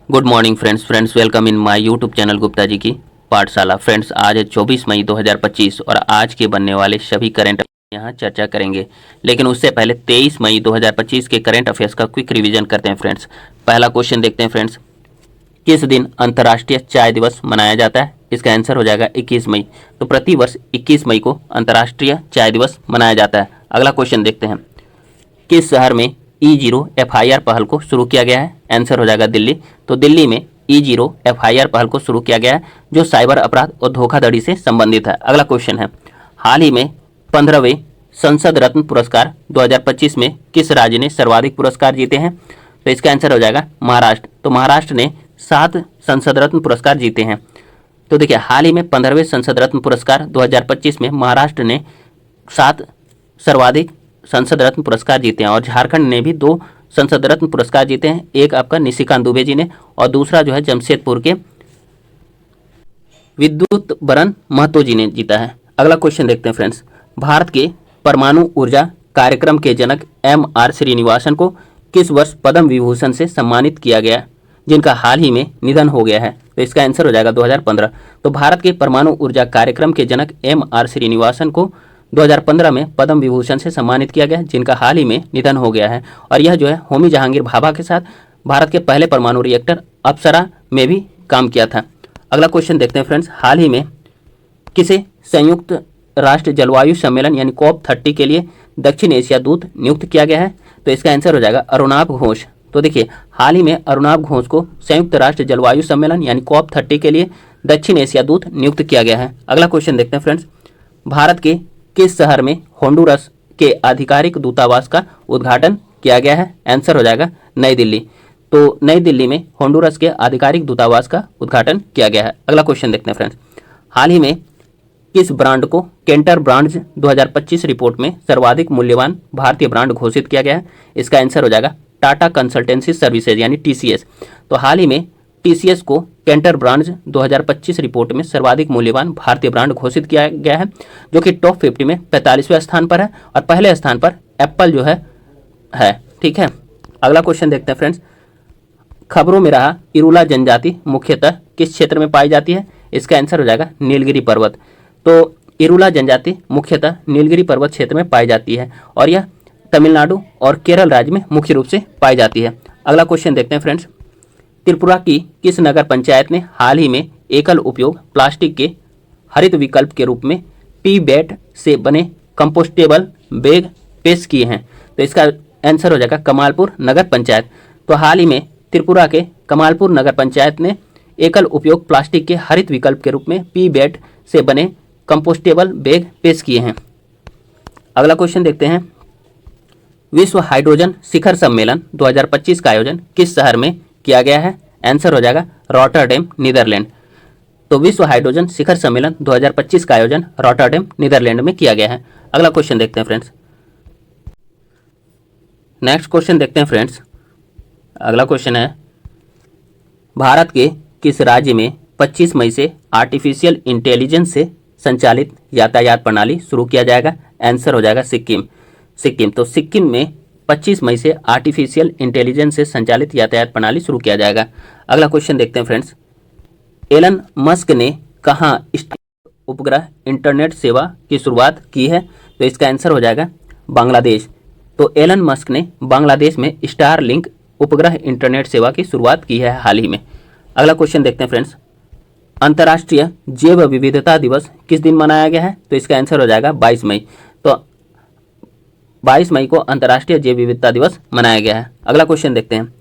Good morning friends welcome in my YouTube channel Gupta ji की पाठशाला। Friends आज है 24 मई 2025 और आज के बनने वाले सभी करंट यहाँ चर्चा करेंगे। लेकिन उससे पहले 23 मई 2025 के करंट अफेयर्स का क्विक रिवीजन करते हैं फ्रेंड्स। पहला क्वेश्चन देखते हैं फ्रेंड्स, किस दिन अंतर्राष्ट्रीय चाय दिवस मनाया जाता है? इसका आंसर हो जाएगा 21 मई। तो प्रतिवर्ष 21 मई को अंतर्राष्ट्रीय चाय दिवस मनाया जाता है। अगला क्वेश्चन देखते हैं, किस शहर में E0 FIR पहल को शुरू किया गया है? आंसर हो जाएगा दिल्ली। तो दिल्ली में E0 FIR पहल को शुरू किया गया है जो साइबर अपराध और धोखाधड़ी से संबंधित है। अगला क्वेश्चन है, हाल ही में 15वें संसद रत्न पुरस्कार 2025 में किस राज्य ने सर्वाधिक पुरस्कार जीते हैं? तो इसका आंसर हो जाएगा महाराष्ट्र। तो महाराष्ट्र ने 7 संसद रत्न पुरस्कार जीते हैं। तो देखिए, हाल ही में 15वें संसद रत्न पुरस्कार 2025 में महाराष्ट्र ने 7 सर्वाधिक संसद रत्न पुरस्कार जीते हैं और झारखंड ने भी 2 संसद रत्न पुरस्कार जीते हैं। एक आपका निशिकांत दुबे जी ने और दूसरा जो है जमशेदपुर के विद्युत बरन महतो जी ने जीता है। अगला क्वेश्चन देखते हैं फ्रेंड्स, भारत के परमाणु ऊर्जा कार्यक्रम के जनक MR श्रीनिवासन को किस वर्ष पद्म विभूषण से सम्मानित किया गया, जिनका हाल ही में निधन हो गया है? तो इसका आंसर हो जाएगा 2015। तो भारत के परमाणु ऊर्जा कार्यक्रम के जनक MR श्रीनिवासन को 2015 में पद्म विभूषण से सम्मानित किया गया, जिनका हाल ही में निधन हो गया है। और यह जो है होमी जहांगीर भाभा के साथ भारत के पहले परमाणु रिएक्टर अप्सरा में भी काम किया था। अगला क्वेश्चन देखते हैं फ्रेंड्स, हाल ही में किसे संयुक्त राष्ट्र जलवायु सम्मेलन यानी COP30 के लिए दक्षिण एशिया दूत नियुक्त किया गया है? तो इसका आंसर हो जाएगा अरुणाभ घोष। तो देखिए, हाल ही में अरुणाभ घोष को संयुक्त राष्ट्र जलवायु सम्मेलन यानी COP30 के लिए दक्षिण एशिया दूत नियुक्त किया गया है। अगला क्वेश्चन देखते हैं फ्रेंड्स, भारत के किस शहर में होंडुरस के आधिकारिक दूतावास का उद्घाटन किया गया है? आंसर हो जाएगा नई दिल्ली। तो नई दिल्ली में होंडुरस के आधिकारिक दूतावास का उद्घाटन किया गया है। अगला क्वेश्चन देखते हैं फ्रेंड्स, हाल ही में किस ब्रांड को केंटर ब्रांड्स 2025 रिपोर्ट में सर्वाधिक मूल्यवान भारतीय ब्रांड घोषित किया गया है? इसका आंसर हो जाएगा टाटा कंसल्टेंसी सर्विसेज यानी TCS। तो हाल ही में TCS को केंटर ब्रांड्स 2025 रिपोर्ट में सर्वाधिक मूल्यवान भारतीय ब्रांड घोषित किया गया है, जो कि टॉप 50 में 45वें स्थान पर है और पहले स्थान पर एप्पल जो है। ठीक है। अगला क्वेश्चन देखते हैं फ्रेंड्स, खबरों में रहा इरुला जनजाति मुख्यतः किस क्षेत्र में पाई जाती है? इसका आंसर हो जाएगा नीलगिरी पर्वत। तो इरुला जनजाति मुख्यतः नीलगिरी पर्वत क्षेत्र में पाई जाती है और यह तमिलनाडु और केरल राज्य में मुख्य रूप से पाई जाती है। अगला क्वेश्चन देखते हैं फ्रेंड्स, त्रिपुरा की किस नगर पंचायत ने हाल ही में एकल उपयोग प्लास्टिक के हरित विकल्प के रूप में PBAT से बने कंपोस्टेबल बैग पेश किए हैं? तो इसका आंसर हो जाएगा कमालपुर नगर पंचायत। तो हाल ही में त्रिपुरा के कमालपुर नगर पंचायत ने एकल उपयोग प्लास्टिक के हरित विकल्प के रूप में PBAT से बने कंपोस्टेबल बैग पेश किए हैं। अगला क्वेश्चन देखते हैं, विश्व हाइड्रोजन शिखर सम्मेलन 2025 का आयोजन किस शहर में किया गया है? आंसर हो जाएगा रॉटरडैम नीदरलैंड। तो विश्व हाइड्रोजन शिखर सम्मेलन 2025 का आयोजन रॉटरडैम नीदरलैंड में किया गया है। अगला क्वेश्चन देखते हैं फ्रेंड्स, नेक्स्ट क्वेश्चन देखते हैं फ्रेंड्स। अगला क्वेश्चन है, भारत के किस राज्य में 25 मई से आर्टिफिशियल इंटेलिजेंस से संचालित यातायात प्रणाली शुरू किया जाएगा? आंसर हो जाएगा सिक्किम। तो सिक्किम में 25 मई से आर्टिफिशियल इंटेलिजेंस से संचालित यातायात प्रणाली शुरू किया जाएगा। अगला क्वेश्चन देखते हैं फ्रेंड्स, एलन मस्क ने कहाँ उपग्रह इंटरनेट सेवा की शुरुआत की है? तो इसका आंसर हो जाएगा बांग्लादेश। तो एलन मस्क ने बांग्लादेश में स्टारलिंक उपग्रह इंटरनेट सेवा की शुरुआत की है हाल ही में। अगला क्वेश्चन देखते हैं फ्रेंड्स, अंतर्राष्ट्रीय जैव विविधता दिवस किस दिन मनाया गया है? तो इसका आंसर हो जाएगा 22 मई। तो 22 मई को अंतर्राष्ट्रीय जैव विविधता दिवस मनाया गया है। अगला क्वेश्चन देखते हैं,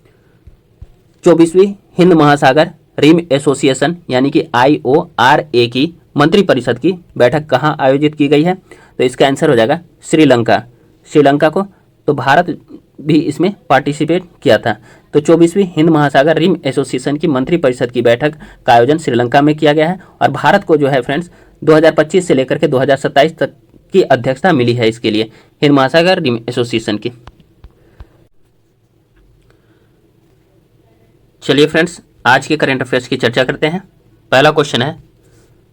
24वीं हिंद महासागर रिम एसोसिएशन यानी कि IORA की मंत्रिपरिषद की बैठक कहाँ आयोजित की गई है? तो इसका आंसर हो जाएगा श्रीलंका को। तो भारत भी इसमें पार्टिसिपेट किया था। तो 24वीं हिंद महासागर रिम एसोसिएशन की मंत्रिपरिषद की बैठक का आयोजन श्रीलंका में किया गया है और भारत को जो है फ्रेंड्स 2025 से लेकर के 2027 तक की अध्यक्षता मिली है इसके लिए हिंद महासागर रिम एसोसिएशन की। चलिए फ्रेंड्स, आज के करंट अफेयर्स की चर्चा करते हैं। पहला क्वेश्चन है,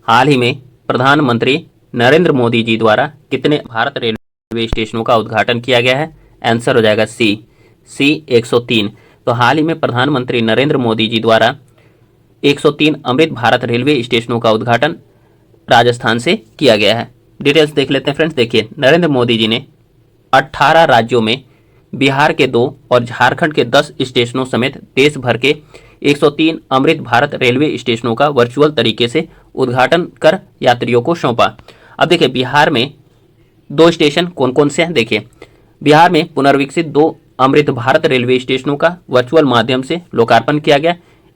हाल ही में प्रधानमंत्री नरेंद्र मोदी जी द्वारा कितने भारत रेलवे स्टेशनों का उद्घाटन किया गया है? आंसर हो जाएगा सी 103। तो हाल ही में प्रधानमंत्री नरेंद्र मोदी जी द्वारा 103 अमृत भारत रेलवे स्टेशनों का उद्घाटन राजस्थान से किया गया है। डिटेल्स देख लेते हैं फ्रेंड्स। देखिए, नरेंद्र मोदी जी ने 18 राज्यों में बिहार के 2 और झारखंड के 10 स्टेशनों समेत देश भर के 103 अमृत भारत रेलवे स्टेशनों का वर्चुअल तरीके से उद्घाटन कर यात्रियों को सौंपा। अब देखिए, बिहार में 2 स्टेशन कौन कौन से हैं। देखिए, बिहार में पुनर्विकसित 2 अमृत भारत रेलवे स्टेशनों का वर्चुअल माध्यम से लोकार्पण किया गया।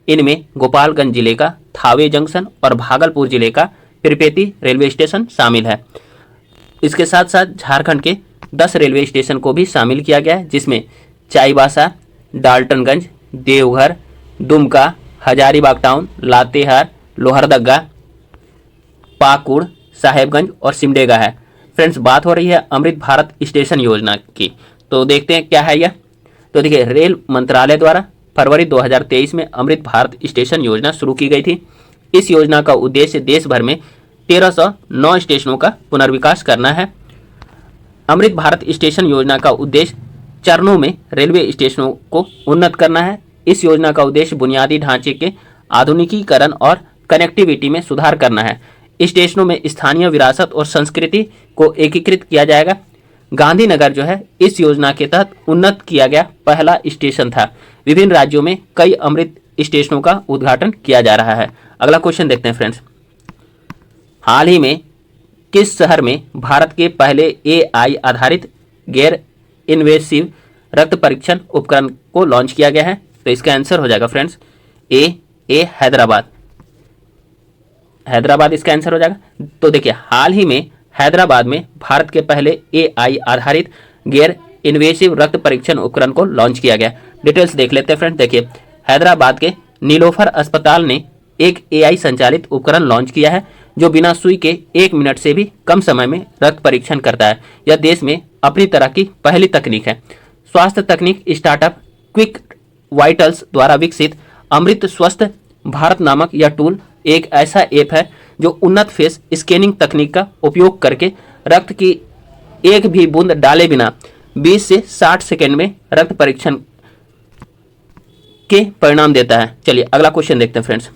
इनमें गोपालगंज जिले का थावे जंक्शन और भागलपुर जिले का पिरपेती रेलवे स्टेशन शामिल है। इसके साथ साथ झारखंड के 10 रेलवे स्टेशन को भी शामिल किया गया है, जिसमें चाईबासा, डाल्टनगंज, देवघर, दुमका, हजारीबाग टाउन, लातेहार, लोहरदगा, पाकुड़, साहेबगंज और सिमडेगा है। फ्रेंड्स, बात हो रही है अमृत भारत स्टेशन योजना की, तो देखते हैं क्या है यह। तो देखिए, रेल मंत्रालय द्वारा फरवरी 2023 में अमृत भारत स्टेशन योजना शुरू की गई थी। इस योजना का उद्देश्य देश भर में 1309 स्टेशनों का पुनर्विकास करना है। अमृत भारत स्टेशन योजना का उद्देश्य चरणों में रेलवे स्टेशनों को उन्नत करना है। इस योजना का उद्देश्य बुनियादी ढांचे के आधुनिकीकरण और कनेक्टिविटी में सुधार करना है। स्टेशनों में स्थानीय विरासत और संस्कृति को एकीकृत किया जाएगा। गांधीनगर जो है इस योजना के तहत उन्नत किया गया पहला स्टेशन था। विभिन्न राज्यों में कई अमृत स्टेशनों का उद्घाटन किया जा रहा है। अगला क्वेश्चन देखते हैं फ्रेंड्स। हाल ही में किस शहर में भारत के पहले AI आधारित गैर इन्वेसिव रक्त परीक्षण उपकरण को लॉन्च किया गया है? तो इसका आंसर हो जाएगा फ्रेंड्स ए हैदराबाद। हैदराबाद इसका आंसर हो जाएगा। तो देखिए, हाल ही में हैदराबाद में भारत के पहले AI आधारित गैर इन्वेसिव रक्त परीक्षण उपकरण को लॉन्च किया गया। डिटेल्स देख लेते हैं फ्रेंड्स। देखिए, हैदराबाद के नीलोफर अस्पताल ने एक AI संचालित उपकरण लॉन्च किया है, जो बिना सुई के 1 मिनट से भी कम समय में रक्त परीक्षण करता है। यह देश में अपनी तरह की पहली तकनीक है। स्वास्थ्य तकनीक स्टार्टअप क्विक वाइटल्स द्वारा विकसित अमृत स्वस्थ भारत नामक यह टूल एक ऐसा ऐप है जो उन्नत फेस स्कैनिंग तकनीक का उपयोग करके रक्त की एक भी बूंद डाले बिना 20 से 60 सेकेंड में रक्त परीक्षण के परिणाम देता है। चलिए अगला क्वेश्चन देखते हैं फ्रेंड्स।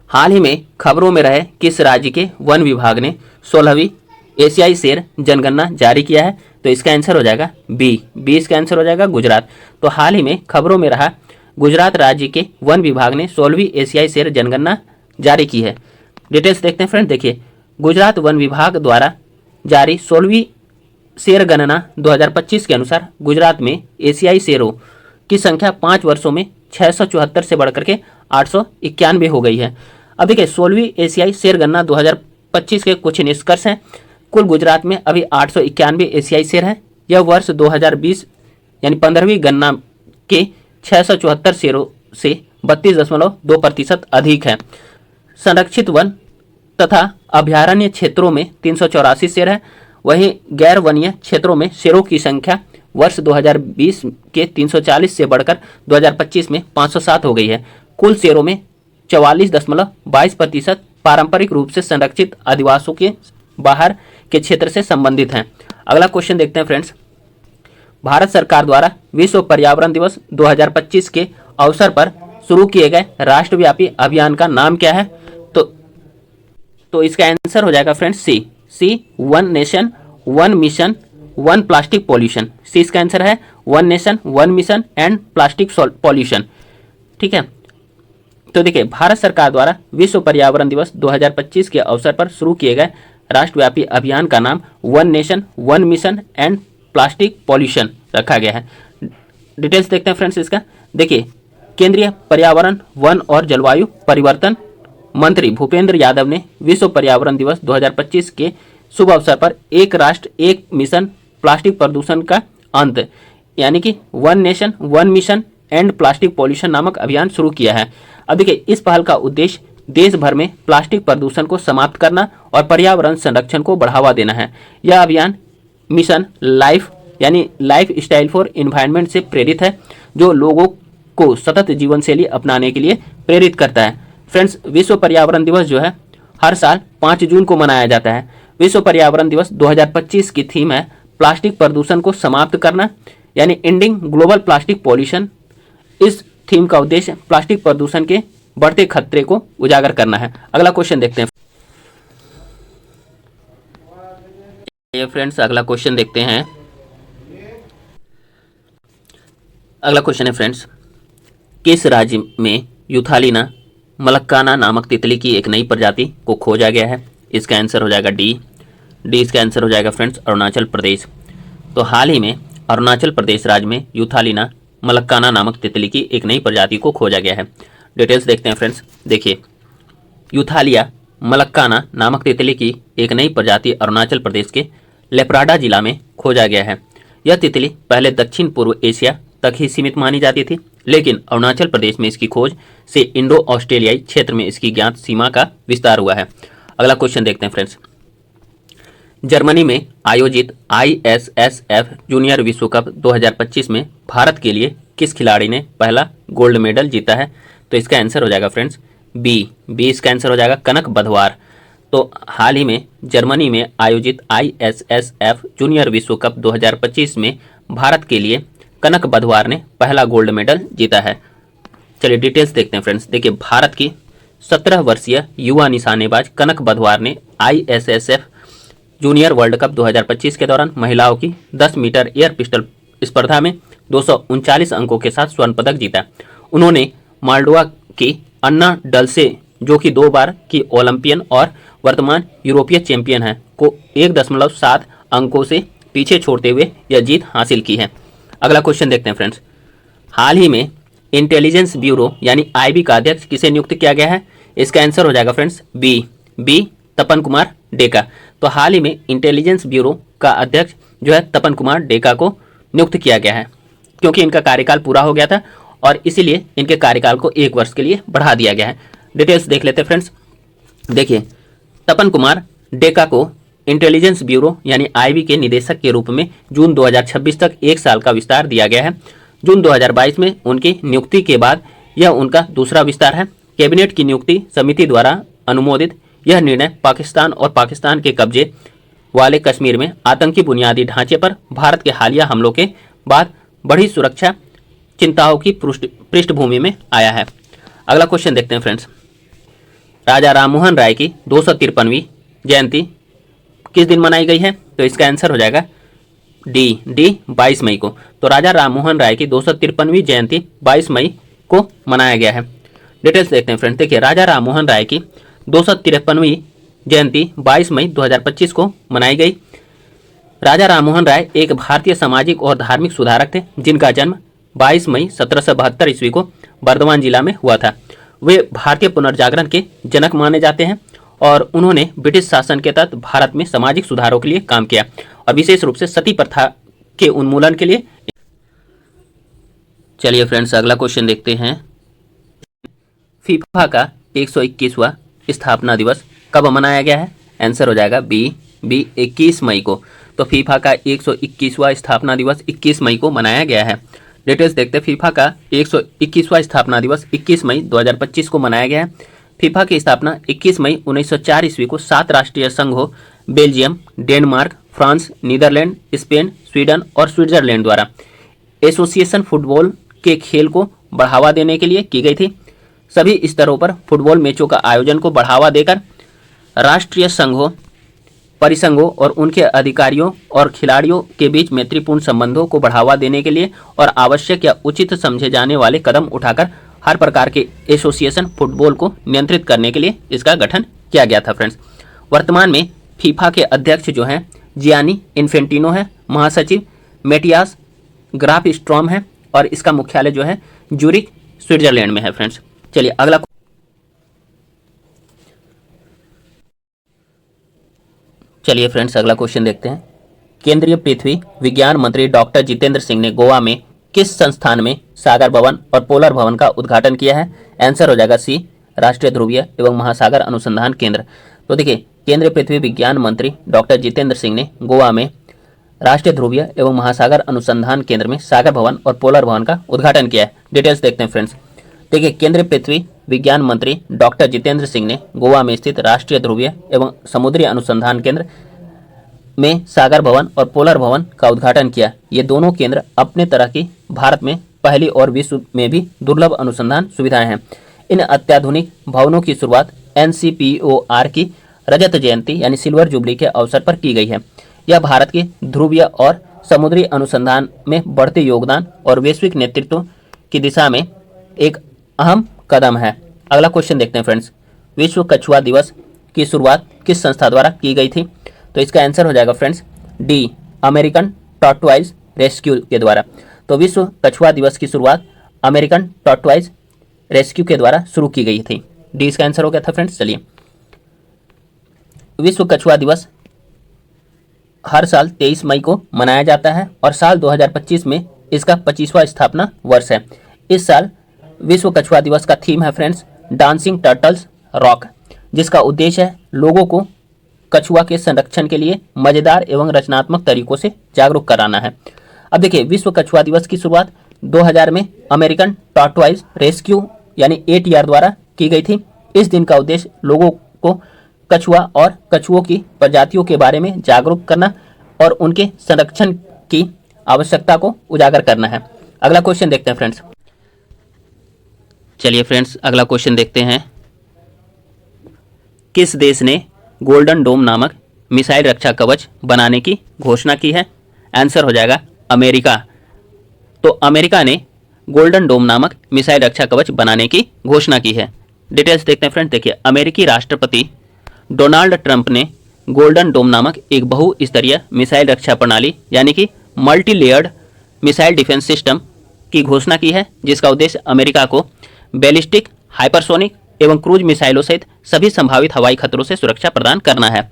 हाल ही में खबरों में रहे किस राज्य के वन विभाग ने 16वीं एशियाई शेर जनगणना जारी किया है? तो इसका आंसर हो जाएगा बी इसका आंसर हो जाएगा गुजरात। तो हाल ही में खबरों में रहा गुजरात राज्य के वन विभाग ने 16वीं एशियाई शेर जनगणना जारी की है। डिटेल्स देखते हैं फ्रेंड। देखिए, गुजरात वन विभाग द्वारा जारी 16वीं शेर गणना 2025 के अनुसार गुजरात में एशियाई शेरों की संख्या 5 वर्षों में 674 से बढ़कर के 891 हो गई है। अब देखिए, 16वीं एशियाई शेर गणना 2025 के कुछ निष्कर्ष हैं। कुल गुजरात में अभी 891 एशियाई शेर हैं। यह वर्ष 2020 यानी 15वीं गणना के 674 शेरों से 32.2% अधिक है। संरक्षित वन तथा अभयारण्य क्षेत्रों में 384 शेर है। वहीं गैर वनीय क्षेत्रों में शेरों की संख्या वर्ष 2020 के 340 से बढ़कर 2025 में 507 हो गई है। कुल शेरों में 44.22% पारंपरिक रूप से संरक्षित आदिवासियों के बाहर के क्षेत्र से संबंधित हैं। अगला क्वेश्चन देखते हैं फ्रेंड्स। भारत सरकार द्वारा विश्व पर्यावरण दिवस 2025 के अवसर पर शुरू किए गए राष्ट्रव्यापी अभियान का नाम क्या है? तो इसका आंसर हो जाएगा फ्रेंड्स सी 1 नेशन 1 मिशन 1 प्लास्टिक पॉल्यूशन। सी इसका आंसर है 1 nation 1 mission and plastic pollution. ठीक है, तो देखिए, भारत सरकार द्वारा विश्व पर्यावरण दिवस 2025 के अवसर पर शुरू किए गए राष्ट्रव्यापी अभियान का नाम 1 nation 1 mission and plastic pollution रखा गया है। डिटेल्स देखते हैं फ्रेंड्स इसका। देखिए, केंद्रीय पर्यावरण वन और जलवायु परिवर्तन मंत्री भूपेंद्र यादव ने विश्व पर्यावरण दिवस 2025 के शुभ अवसर पर एक राष्ट्र एक मिशन प्लास्टिक प्रदूषण का अंत यानी कि 1 nation 1 mission and plastic pollution नामक अभियान शुरू किया है। अब देखिए, इस पहल का उद्देश्य देश भर में प्लास्टिक प्रदूषण को समाप्त करना और पर्यावरण संरक्षण को बढ़ावा देना है। यह अभियान मिशन लाइफ यानी लाइफ स्टाइल फॉर एनवायरनमेंट से प्रेरित है, जो लोगों को सतत जीवन शैली अपनाने के लिए प्रेरित करता है। फ्रेंड्स, विश्व पर्यावरण दिवस जो है हर साल 5 जून को मनाया जाता है। विश्व पर्यावरण दिवस 2025 की थीम है प्लास्टिक प्रदूषण को समाप्त करना यानी एंडिंग ग्लोबल प्लास्टिक पॉल्यूशन इस थीम का उद्देश्य प्लास्टिक प्रदूषण के बढ़ते खतरे को उजागर करना है। अगला क्वेश्चन देखते हैं। ये फ्रेंड्स अगला क्वेश्चन देखते हैं। अगला क्वेश्चन है फ्रेंड्स, किस राज्य में यूथालिना मलक्काना नामक तितली की एक नई प्रजाति को खोजा गया है? इसका आंसर हो जाएगा डी। इसका आंसर हो जाएगा फ्रेंड्स अरुणाचल प्रदेश। तो हाल ही में अरुणाचल प्रदेश राज्य में यूथालिना मलक्काना नामक तितली की एक नई प्रजाति को खोजा गया है। डिटेल्स देखते हैं फ्रेंड्स। देखिए, यूथालिया मलक्काना नामक तितली की एक नई प्रजाति अरुणाचल प्रदेश के लेप्राडा जिला में खोजा गया है। यह तितली पहले दक्षिण पूर्व एशिया तक ही सीमित मानी जाती थी, लेकिन अरुणाचल प्रदेश में इसकी खोज से इंडो ऑस्ट्रेलियाई क्षेत्र में इसकी ज्ञात सीमा का विस्तार हुआ है। अगला क्वेश्चन देखते हैं फ्रेंड्स। जर्मनी में आयोजित ISSF जूनियर विश्व कप 2025 में भारत के लिए किस खिलाड़ी ने पहला गोल्ड मेडल जीता है? तो इसका आंसर हो जाएगा फ्रेंड्स बी। इसका आंसर हो जाएगा कनक बधवार। तो हाल ही में जर्मनी में आयोजित ISSF जूनियर विश्व कप 2025 में भारत के लिए कनक बधवार ने पहला गोल्ड मेडल जीता है। चलिए डिटेल्स देखते हैं फ्रेंड्स। देखिए, भारत की 17 वर्षीय युवा निशानेबाज कनक बधवार ने ISSF जूनियर वर्ल्ड कप 2025 के दौरान महिलाओं की 10 मीटर एयर पिस्टल स्पर्धा में 239 अंकों के साथ स्वर्ण पदक जीता। उन्होंने माल्डोवा की अन्ना डलसे, जो कि 2 बार की ओलंपियन और वर्तमान यूरोपीय चैंपियन है, को 1.7 अंकों से पीछे छोड़ते हुए यह जीत हासिल की है। अगला क्वेश्चन देखते हैं फ्रेंड्स। हाल ही में इंटेलिजेंस ब्यूरो यानी IB का अध्यक्ष किसे नियुक्त किया गया है? इसका आंसर हो जाएगा फ्रेंड्स बी तपन कुमार डेका। तो हाल ही में इंटेलिजेंस ब्यूरो का अध्यक्ष जो है तपन कुमार डेका को नियुक्त किया गया है, क्योंकि इनका कार्यकाल पूरा हो गया था और इसीलिए इनके कार्यकाल को 1 वर्ष के लिए बढ़ा दिया गया है। डिटेल्स देख लेते हैं फ्रेंड्स। देखिए, तपन कुमार डेका को इंटेलिजेंस ब्यूरो यानी IB के निदेशक के रूप में जून 2026 तक 1 साल का विस्तार दिया गया है। जून 2022 में उनकी नियुक्ति के बाद यह उनका दूसरा विस्तार है। कैबिनेट की नियुक्ति समिति द्वारा अनुमोदित यह निर्णय पाकिस्तान और पाकिस्तान के कब्जे वाले कश्मीर में आतंकी बुनियादी ढांचे पर भारत के हालिया हमलों के बाद बढ़ी सुरक्षा चिंताओं की पृष्ठभूमि में आया है। अगला क्वेश्चन देखते हैं फ्रेंड्स। राजा राममोहन राय की 253वीं जयंती किस दिन मनाई गई है? तो इसका आंसर हो जाएगा डी 22 मई को। तो राजा राममोहन राय की 253वीं जयंती 22 मई को मनाया गया है। डिटेल्स देखते हैं फ्रेंड्स। देखिए, राजा राममोहन राय की 253वीं जयंती 22 मई 2025 को मनाई गई। राजा राममोहन राय एक भारतीय सामाजिक और धार्मिक सुधारक थे, जिनका जन्म 22 मई 1772 ईस्वी को बर्धमान जिला में हुआ था। वे भारतीय पुनर्जागरण के जनक माने जाते हैं और उन्होंने ब्रिटिश शासन के तहत भारत में सामाजिक सुधारों के लिए काम किया और विशेष रूप से सती प्रथा के उन्मूलन के लिए। चलिए फ्रेंड्स, अगला क्वेश्चन देखते हैं। फीफा का 121वां स्थापना दिवस कब मनाया गया है? आंसर हो जाएगा बी 21 मई को। तो फीफा का 121वां स्थापना दिवस 21 मई को मनाया गया है। डिटेल्स देखते हैं। फीफा का 121वां स्थापना दिवस 21 मई 2025 को मनाया गया है। फीफा की स्थापना 21 मई 1904 ईस्वी को 7 राष्ट्रीय संघों Belgium, Denmark, France, Netherlands, Spain, Sweden और स्विट्जरलैंड द्वारा एसोसिएशन फुटबॉल के खेल को बढ़ावा देने के लिए की गई थी। सभी स्तरों पर फुटबॉल मैचों का आयोजन को बढ़ावा देकर राष्ट्रीय संघों, परिसंघों और उनके अधिकारियों और खिलाड़ियों के बीच मैत्रीपूर्ण संबंधों को बढ़ावा देने के लिए और आवश्यक या उचित समझे जाने वाले कदम उठाकर हर प्रकार के एसोसिएशन फुटबॉल को नियंत्रित करने के लिए इसका गठन किया गया था फ्रेंड्स। वर्तमान में फीफा के अध्यक्ष जो हैं जियानी इन्फेंटिनो है, महासचिव मैटियास ग्राफ स्ट्रॉम है और इसका मुख्यालय जो है ज्यूरिख स्विट्जरलैंड में है फ्रेंड्स। चलिए अगला क्वेश्चन देखते हैं। केंद्रीय पृथ्वी विज्ञान मंत्री डॉक्टर जितेंद्र सिंह ने गोवा में किस संस्थान में सागर भवन और पोलर भवन का उद्घाटन किया है? आंसर हो जाएगा सी, राष्ट्रीय ध्रुवीय एवं महासागर अनुसंधान केंद्र। तो देखिए, केंद्रीय पृथ्वी विज्ञान मंत्री डॉक्टर जितेंद्र सिंह ने गोवा में राष्ट्रीय ध्रुवीय एवं महासागर अनुसंधान केंद्र में सागर भवन और पोलर भवन का उद्घाटन किया है। डिटेल्स देखते हैं फ्रेंड्स। देखिए, केंद्रीय पृथ्वी विज्ञान मंत्री डॉक्टर जितेंद्र सिंह ने गोवा में स्थित राष्ट्रीय ध्रुवीय एवं समुद्री अनुसंधान केंद्र में सागर भवन और पोलर भवन का उद्घाटन किया। ये दोनों केंद्र अपने तरह की भारत में पहली और विश्व में भी दुर्लभ अनुसंधान सुविधाएं हैं। इन अत्याधुनिक भवनों की शुरुआत NCPOR की रजत जयंती यानी सिल्वर जुबली के अवसर पर की गई है। यह भारत के ध्रुवीय और समुद्री अनुसंधान में बढ़ते योगदान और वैश्विक नेतृत्व की दिशा में एक अहम कदम है। अगला क्वेश्चन देखते हैं फ्रेंड्स, विश्व कछुआ दिवस की शुरुआत किस संस्था द्वारा की गई थी? तो इसका आंसर हो जाएगा friends D, American tortoise rescue के द्वारा। तो विश्व कछुआ दिवस की शुरुआत अमेरिकन टॉर्टोइज रेस्क्यू के द्वारा शुरू की गई थी। डी इसका आंसर हो गया था फ्रेंड्स। चलिए, विश्व कछुआ दिवस हर साल 23 मई को मनाया जाता है और साल 2025 में इसका 25वां स्थापना वर्ष है। इस साल विश्व कछुआ दिवस का थीम है फ्रेंड्स डांसिंग टर्टल्स रॉक, जिसका उद्देश्य है लोगों को कछुआ के संरक्षण के लिए मजेदार एवं रचनात्मक तरीकों से जागरूक कराना है। अब देखिए, विश्व कछुआ दिवस की शुरुआत 2000 में अमेरिकन टॉर्टोइज रेस्क्यू यानी ATR द्वारा की गई थी। इस दिन का उद्देश्य लोगों को कछुआ और कछुओं की प्रजातियों के बारे में जागरूक करना और उनके संरक्षण की आवश्यकता को उजागर करना है। अगला क्वेश्चन देखते हैं फ्रेंड्स। चलिए फ्रेंड्स, अगला क्वेश्चन देखते हैं, किस देश ने गोल्डन डोम नामक मिसाइल रक्षा कवच बनाने की घोषणा की है? आंसर हो जाएगा अमेरिका। तो अमेरिका ने गोल्डन डोम नामक मिसाइल रक्षा कवच बनाने की घोषणा की है। डिटेल्स देखते हैं फ्रेंड्स। देखिए, अमेरिकी राष्ट्रपति डोनाल्ड ट्रंप ने गोल्डन डोम नामक एक बहुस्तरीय मिसाइल रक्षा प्रणाली यानी कि multi layered missile defence system की घोषणा की है, जिसका उद्देश्य अमेरिका को बैलिस्टिक, हाइपरसोनिक एवं क्रूज मिसाइलों सहित सभी संभावित हवाई खतरों से सुरक्षा प्रदान करना है।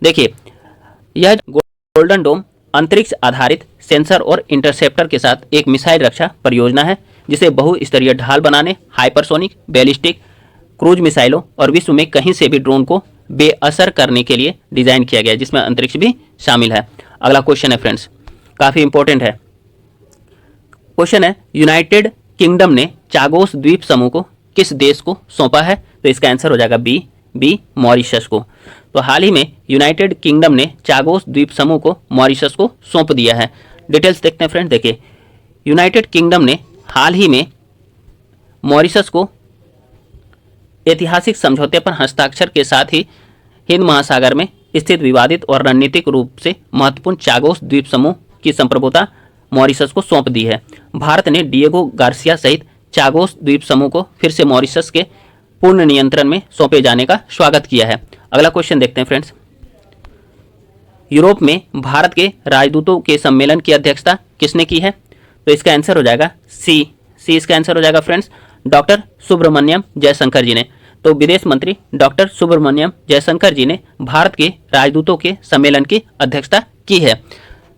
देखिए, यह गोल्डन डोम अंतरिक्ष आधारित सेंसर और इंटरसेप्टर के साथ एक मिसाइल रक्षा परियोजना है, जिसे बहुस्तरीय ढाल बनाने, हाइपरसोनिक, बैलिस्टिक, क्रूज मिसाइलों और विश्व में कहीं से भी ड्रोन को बेअसर करने के लिए डिजाइन किया गया है, जिसमें अंतरिक्ष भी शामिल है। अगला क्वेश्चन है फ्रेंड्स, काफी इंपॉर्टेंट है। क्वेश्चन है, यूनाइटेड किंगडम ने चागोस द्वीप समूह को किस देश को सौंपा है? तो इसका आंसर हो जाएगा बी, मॉरिशस को। तो हाल ही में यूनाइटेड किंगडम ने चागोस द्वीप समूह को मॉरिशस को सौंप दिया है। डिटेल्स देखते हैं फ्रेंड। देखिए, यूनाइटेड किंगडम ने हाल ही में मॉरिशस को ऐतिहासिक समझौते पर हस्ताक्षर के साथ ही हिंद महासागर में स्थित विवादित और रणनीतिक रूप से महत्वपूर्ण चागोस द्वीप समूह की संप्रभुता मॉरिशस को सौंप दी है। भारत ने डिएगो गार्सिया सहित चागोस द्वीप समूह को फिर से मॉरिशस के पूर्ण नियंत्रण में सौंपे जाने का स्वागत किया है। अगला क्वेश्चन देखते हैं फ्रेंड्स, यूरोप में भारत के राजदूतों के सम्मेलन की अध्यक्षता किसने की है? तो इसका आंसर हो जाएगा सी इसका आंसर हो जाएगा फ्रेंड्स डॉक्टर सुब्रमण्यम जयशंकर जी ने। तो विदेश मंत्री डॉक्टर सुब्रमण्यम जयशंकर जी ने भारत के राजदूतों के सम्मेलन की अध्यक्षता की है।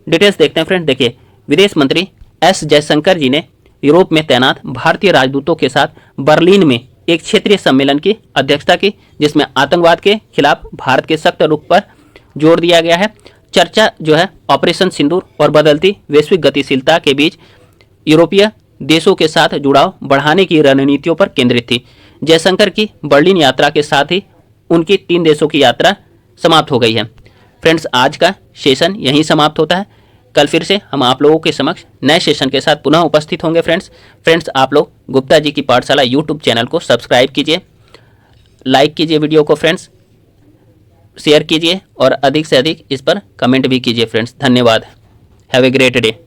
डिटेल्स देखते हैं फ्रेंड। देखिए, विदेश मंत्री S जयशंकर जी ने यूरोप में तैनात भारतीय राजदूतों के साथ बर्लिन में एक क्षेत्रीय सम्मेलन की अध्यक्षता की, जिसमें आतंकवाद के खिलाफ भारत के सख्त रुख पर जोर दिया गया है। चर्चा जो है ऑपरेशन सिंदूर और बदलती वैश्विक गतिशीलता के बीच यूरोपीय देशों के साथ जुड़ाव बढ़ाने की रणनीतियों पर केंद्रित थी। जयशंकर की बर्लिन यात्रा के साथ ही उनकी 3 देशों की यात्रा समाप्त हो गई है। फ्रेंड्स, आज का सेशन यहीं समाप्त होता है। कल फिर से हम आप लोगों के समक्ष नए सेशन के साथ पुनः उपस्थित होंगे। फ्रेंड्स, आप लोग गुप्ता जी की पाठशाला यूट्यूब चैनल को सब्सक्राइब कीजिए, लाइक कीजिए वीडियो को फ्रेंड्स, शेयर कीजिए और अधिक से अधिक इस पर कमेंट भी कीजिए फ्रेंड्स। धन्यवाद। Have a great day.